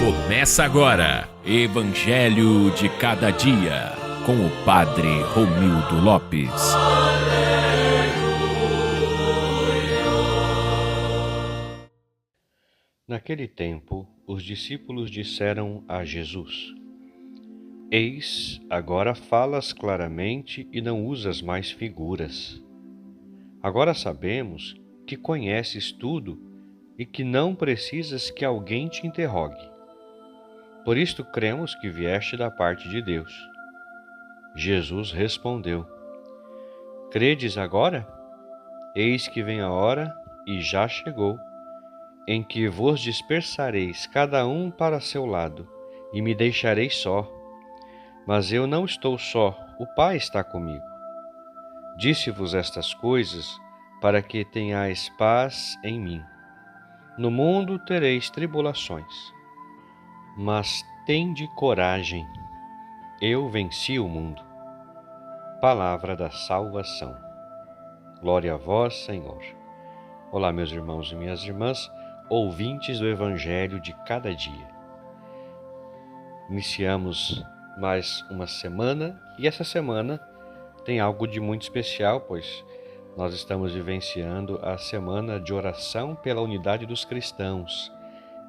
Começa agora, Evangelho de Cada Dia, com o Padre Romildo Lopes. Naquele tempo, os discípulos disseram a Jesus: Eis, agora falas claramente e não usas mais figuras. Agora sabemos que conheces tudo e que não precisas que alguém te interrogue. Por isto cremos que vieste da parte de Deus. Jesus respondeu: Credes agora? Eis que vem a hora, e já chegou, em que vos dispersareis cada um para seu lado, e me deixareis só. Mas eu não estou só, o Pai está comigo. Disse-vos estas coisas para que tenhais paz em mim. No mundo tereis tribulações, mas tende coragem, eu venci o mundo. Palavra da salvação. Glória a vós, Senhor. Olá, meus irmãos e minhas irmãs, ouvintes do Evangelho de Cada Dia. Iniciamos mais uma semana e essa semana tem algo de muito especial, pois nós estamos vivenciando a Semana de Oração pela Unidade dos Cristãos.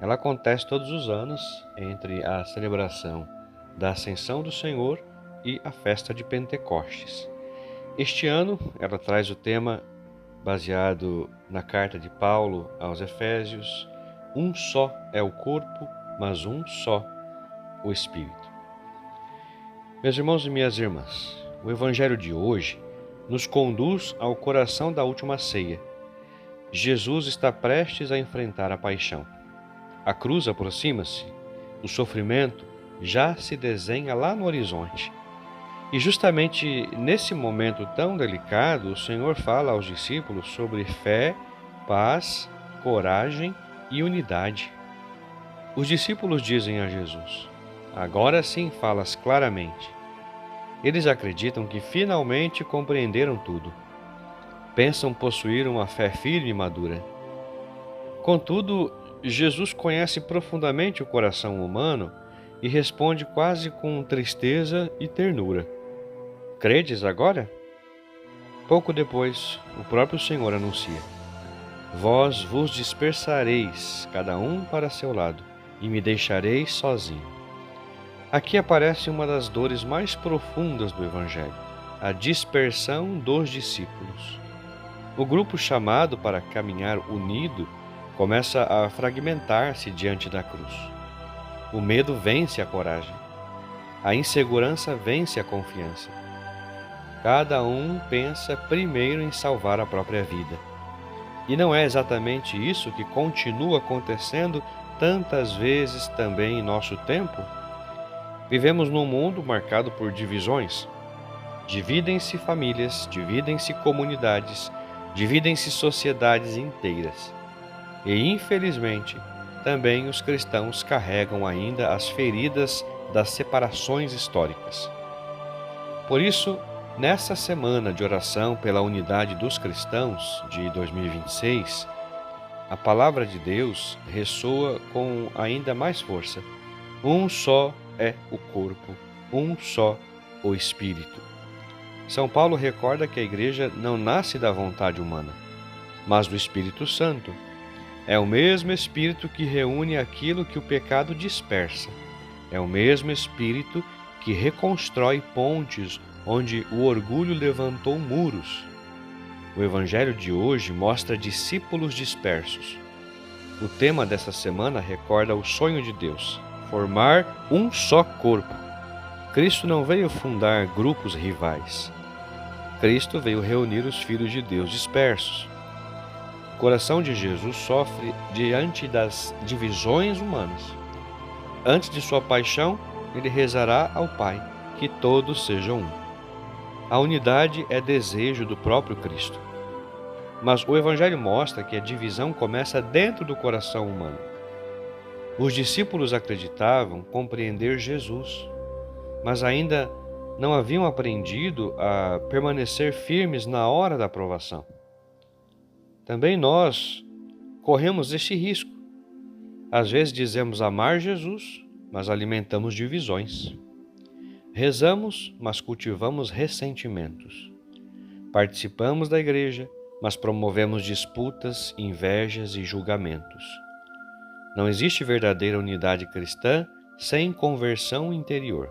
Ela acontece todos os anos entre a celebração da Ascensão do Senhor e a festa de Pentecostes. Este ano ela traz o tema baseado na carta de Paulo aos Efésios: um só é o corpo, mas um só o Espírito. Meus irmãos e minhas irmãs, o Evangelho de hoje nos conduz ao coração da última ceia. Jesus está prestes a enfrentar a paixão. A cruz aproxima-se, o sofrimento já se desenha lá no horizonte. E justamente nesse momento tão delicado, o Senhor fala aos discípulos sobre fé, paz, coragem e unidade. Os discípulos dizem a Jesus: agora sim falas claramente. Eles acreditam que finalmente compreenderam tudo. Pensam possuir uma fé firme e madura. Contudo, Jesus conhece profundamente o coração humano e responde quase com tristeza e ternura: Credes agora? Pouco depois, o próprio Senhor anuncia: Vós vos dispersareis, cada um para seu lado, e me deixareis sozinho. Aqui aparece uma das dores mais profundas do Evangelho: a dispersão dos discípulos. O grupo chamado para caminhar unido começa a fragmentar-se diante da cruz. O medo vence a coragem. A insegurança vence a confiança. Cada um pensa primeiro em salvar a própria vida. E não é exatamente isso que continua acontecendo tantas vezes também em nosso tempo? Vivemos num mundo marcado por divisões. Dividem-se famílias, dividem-se comunidades, dividem-se sociedades inteiras. E, infelizmente, também os cristãos carregam ainda as feridas das separações históricas. Por isso, nessa semana de oração pela unidade dos cristãos de 2026, a palavra de Deus ressoa com ainda mais força: um só é o corpo, um só o Espírito. São Paulo recorda que a Igreja não nasce da vontade humana, mas do Espírito Santo. É o mesmo Espírito que reúne aquilo que o pecado dispersa. É o mesmo Espírito que reconstrói pontes onde o orgulho levantou muros. O Evangelho de hoje mostra discípulos dispersos. O tema dessa semana recorda o sonho de Deus: formar um só corpo. Cristo não veio fundar grupos rivais. Cristo veio reunir os filhos de Deus dispersos. O coração de Jesus sofre diante das divisões humanas. Antes de sua paixão, ele rezará ao Pai que todos sejam um. A unidade é desejo do próprio Cristo. Mas o Evangelho mostra que a divisão começa dentro do coração humano. Os discípulos acreditavam compreender Jesus, mas ainda não haviam aprendido a permanecer firmes na hora da provação. Também nós corremos este risco. Às vezes dizemos amar Jesus, mas alimentamos divisões. Rezamos, mas cultivamos ressentimentos. Participamos da igreja, mas promovemos disputas, invejas e julgamentos. Não existe verdadeira unidade cristã sem conversão interior.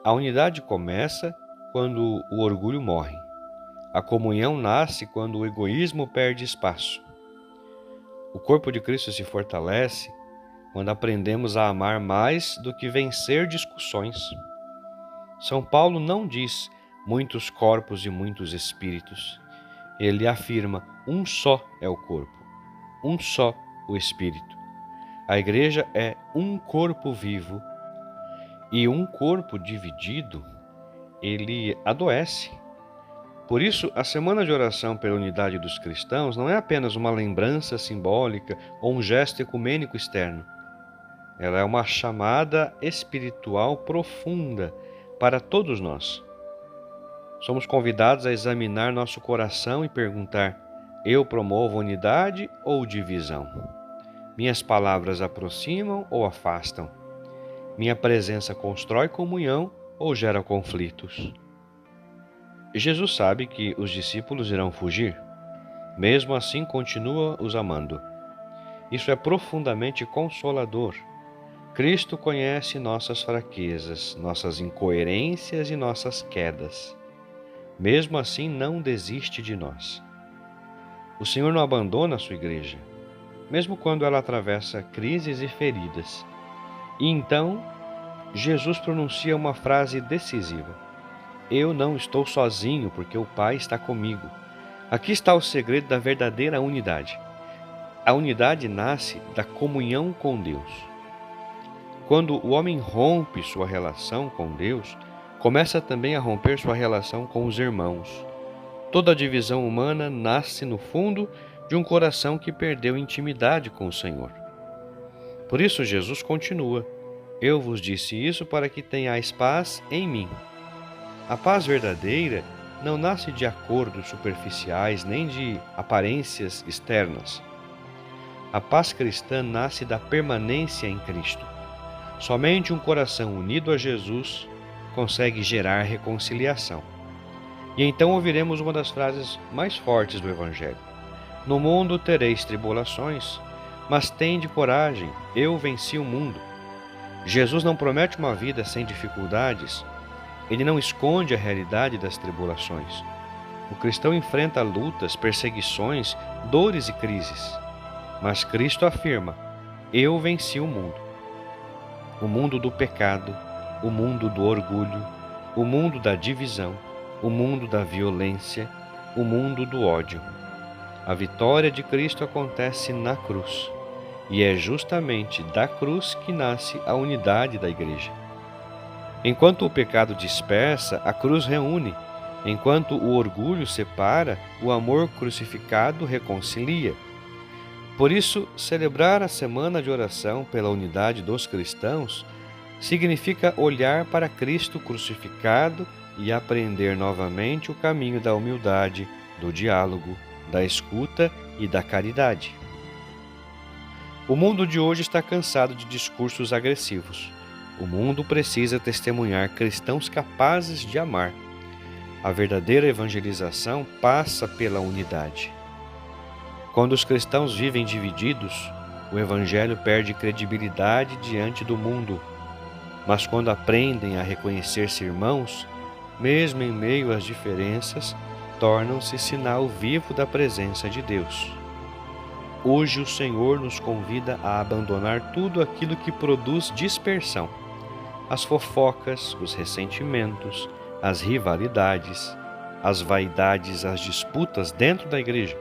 A unidade começa quando o orgulho morre. A comunhão nasce quando o egoísmo perde espaço. O corpo de Cristo se fortalece quando aprendemos a amar mais do que vencer discussões. São Paulo não diz muitos corpos e muitos espíritos. Ele afirma: um só é o corpo, um só o espírito. A igreja é um corpo vivo, e um corpo dividido, ele adoece. Por isso, a Semana de Oração pela Unidade dos Cristãos não é apenas uma lembrança simbólica ou um gesto ecumênico externo. Ela é uma chamada espiritual profunda para todos nós. Somos convidados a examinar nosso coração e perguntar: eu promovo unidade ou divisão? Minhas palavras aproximam ou afastam? Minha presença constrói comunhão ou gera conflitos? Jesus sabe que os discípulos irão fugir. Mesmo assim, continua os amando. Isso é profundamente consolador. Cristo conhece nossas fraquezas, nossas incoerências e nossas quedas. Mesmo assim, não desiste de nós. O Senhor não abandona a sua igreja, mesmo quando ela atravessa crises e feridas. E então, Jesus pronuncia uma frase decisiva: eu não estou sozinho, porque o Pai está comigo. Aqui está o segredo da verdadeira unidade. A unidade nasce da comunhão com Deus. Quando o homem rompe sua relação com Deus, começa também a romper sua relação com os irmãos. Toda divisão humana nasce no fundo de um coração que perdeu intimidade com o Senhor. Por isso Jesus continua: eu vos disse isso para que tenhais paz em mim. A paz verdadeira não nasce de acordos superficiais nem de aparências externas. A paz cristã nasce da permanência em Cristo. Somente um coração unido a Jesus consegue gerar reconciliação. E então ouviremos uma das frases mais fortes do Evangelho: no mundo tereis tribulações, mas tende coragem, eu venci o mundo. Jesus não promete uma vida sem dificuldades. Ele não esconde a realidade das tribulações. O cristão enfrenta lutas, perseguições, dores e crises. Mas Cristo afirma: eu venci o mundo. O mundo do pecado, o mundo do orgulho, o mundo da divisão, o mundo da violência, o mundo do ódio. A vitória de Cristo acontece na cruz, e é justamente da cruz que nasce a unidade da igreja. Enquanto o pecado dispersa, a cruz reúne. Enquanto o orgulho separa, o amor crucificado reconcilia. Por isso, celebrar a Semana de Oração pela Unidade dos Cristãos significa olhar para Cristo crucificado e aprender novamente o caminho da humildade, do diálogo, da escuta e da caridade. O mundo de hoje está cansado de discursos agressivos. O mundo precisa testemunhar cristãos capazes de amar. A verdadeira evangelização passa pela unidade. Quando os cristãos vivem divididos, o Evangelho perde credibilidade diante do mundo. Mas quando aprendem a reconhecer-se irmãos, mesmo em meio às diferenças, tornam-se sinal vivo da presença de Deus. Hoje o Senhor nos convida a abandonar tudo aquilo que produz dispersão: as fofocas, os ressentimentos, as rivalidades, as vaidades, as disputas dentro da igreja,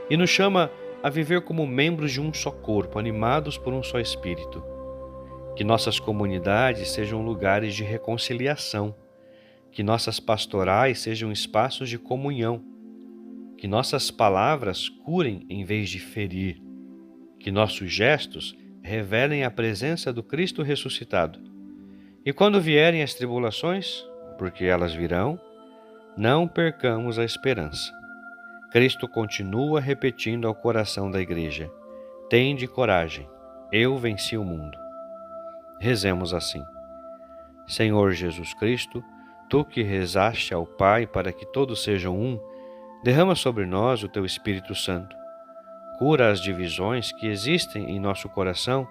e nos chama a viver como membros de um só corpo, animados por um só espírito. Que nossas comunidades sejam lugares de reconciliação, que nossas pastorais sejam espaços de comunhão, que nossas palavras curem em vez de ferir, que nossos gestos revelem a presença do Cristo ressuscitado. E quando vierem as tribulações, porque elas virão, não percamos a esperança. Cristo continua repetindo ao coração da igreja: tende coragem, eu venci o mundo. Rezemos assim. Senhor Jesus Cristo, Tu que rezaste ao Pai para que todos sejam um, derrama sobre nós o Teu Espírito Santo. Cura as divisões que existem em nosso coração,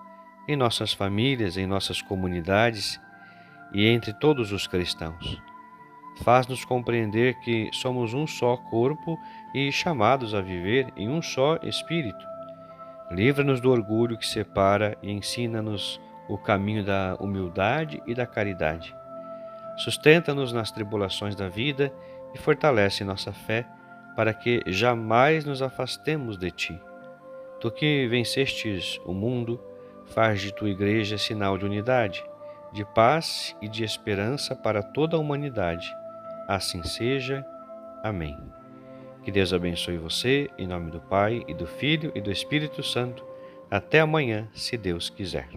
em nossas famílias, em nossas comunidades e entre todos os cristãos. Faz-nos compreender que somos um só corpo e chamados a viver em um só Espírito. Livra-nos do orgulho que separa e ensina-nos o caminho da humildade e da caridade. Sustenta-nos nas tribulações da vida e fortalece nossa fé para que jamais nos afastemos de Ti. Tu que vencestes o mundo, faz de Tua Igreja sinal de unidade, de paz e de esperança para toda a humanidade. Assim seja. Amém. Que Deus abençoe você, em nome do Pai, e do Filho, e do Espírito Santo. Até amanhã, se Deus quiser.